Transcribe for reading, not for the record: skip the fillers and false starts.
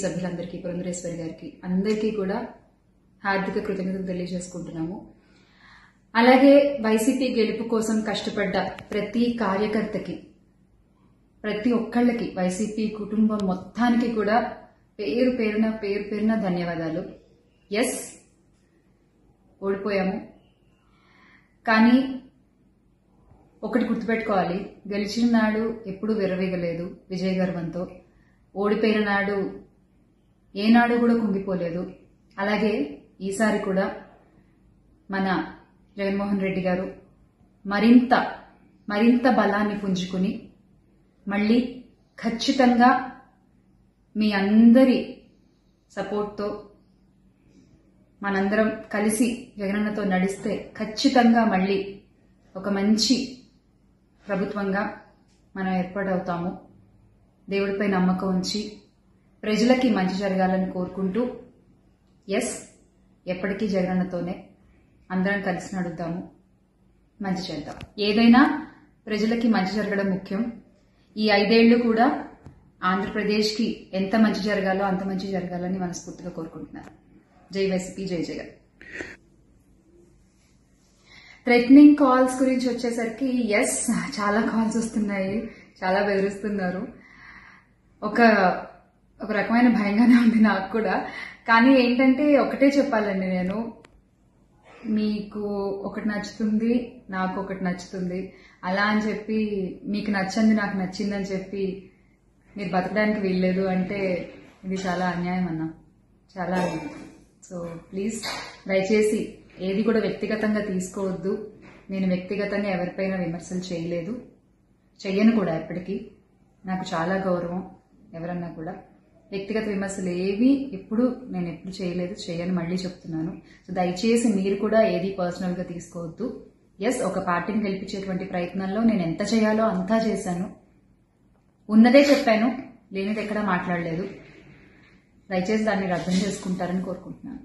సభ్యులందరికీ, పురంధరేశ్వరి గారికి అందరికీ కూడా హార్దిక కృతజ్ఞతలు తెలియజేసుకుంటున్నాము. అలాగే వైసీపీ గెలుపు కోసం కష్టపడ్డ ప్రతి కార్యకర్తకి, ప్రతి ఒక్కళ్ళకి, వైసీపీ కుటుంబం మొత్తానికి కూడా పేరు పేరున ధన్యవాదాలు. ఎస్, ఓడిపోయాము, కానీ ఒకటి గుర్తుపెట్టుకోవాలి, గెలిచిన నాడు ఎప్పుడూ విర్రవీగలేదు విజయ గర్వంతో, ఓడిపోయిన నాడు ఏనాడు కూడా కుంగిపోలేదు. అలాగే ఈసారి కూడా మన జగన్మోహన్ రెడ్డి గారు మరింత బలాన్ని పుంజుకుని మళ్ళీ ఖచ్చితంగా మీ అందరి సపోర్ట్తో మనందరం కలిసి జగనన్నతో నడిస్తే ఖచ్చితంగా మళ్ళీ ఒక మంచి ప్రభుత్వంగా మనం ఏర్పాటవుతాము. దేవుడిపై నమ్మకం ఉంచి ప్రజలకి మంచి జరగాలని కోరుకుంటూ, ఎస్, ఎప్పటికీ జగనన్నతోనే అందరం కలిసి నడుద్దాము, మంచి చేద్దాం. ఏదైనా ప్రజలకి మంచి జరగడం ముఖ్యం. ఈ 5 ఏళ్లు కూడా ఆంధ్రప్రదేశ్కి ఎంత మంచి జరగాలో అంత మంచి జరగాలని మనస్ఫూర్తిగా కోరుకుంటున్నాను. జై వైసీపీ, జై జగన్. థ్రెటనింగ్ కాల్స్ గురించి వచ్చేసరికి, ఎస్, చాలా కాల్స్ వస్తున్నాయి, చాలా బెదిరిస్తున్నారు. ఒక రకమైన భయంగానే ఉంది నాకు కూడా. కానీ ఏంటంటే ఒకటే చెప్పాలండి, నేను మీకు ఒకటి నచ్చుతుంది, నాకు ఒకటి నచ్చుతుంది, అలా అని చెప్పి మీకు నచ్చింది నాకు నచ్చిందని చెప్పి మీరు బతకడానికి వీల్లేదు అంటే ఇది చాలా అన్యాయం అన్నా, చాలా అన్యాయం. సో ప్లీజ్, దయచేసి ఏది కూడా వ్యక్తిగతంగా తీసుకోవద్దు. నేను వ్యక్తిగతంగా ఎవరిపైనా విమర్శలు చేయలేదు, చెయ్యను కూడా. ఎప్పటికీ నాకు చాలా గౌరవం ఎవరన్నా కూడా. వ్యక్తిగత విమర్శలు ఏవి నేను ఎప్పుడు చేయలేదు, చేయను, మళ్ళీ చెప్తున్నాను. సో దయచేసి మీరు కూడా ఏది పర్సనల్ గా తీసుకోవద్దు. ఎస్, ఒక పార్టీని గెలిపించేటువంటి ప్రయత్నంలో నేను ఎంత చేయాలో అంతా చేశాను, ఉన్నదే చెప్పాను, లేనిది ఎక్కడా మాట్లాడలేదు. దయచేసి దాన్ని అర్థం చేసుకుంటారని కోరుకుంటున్నాను.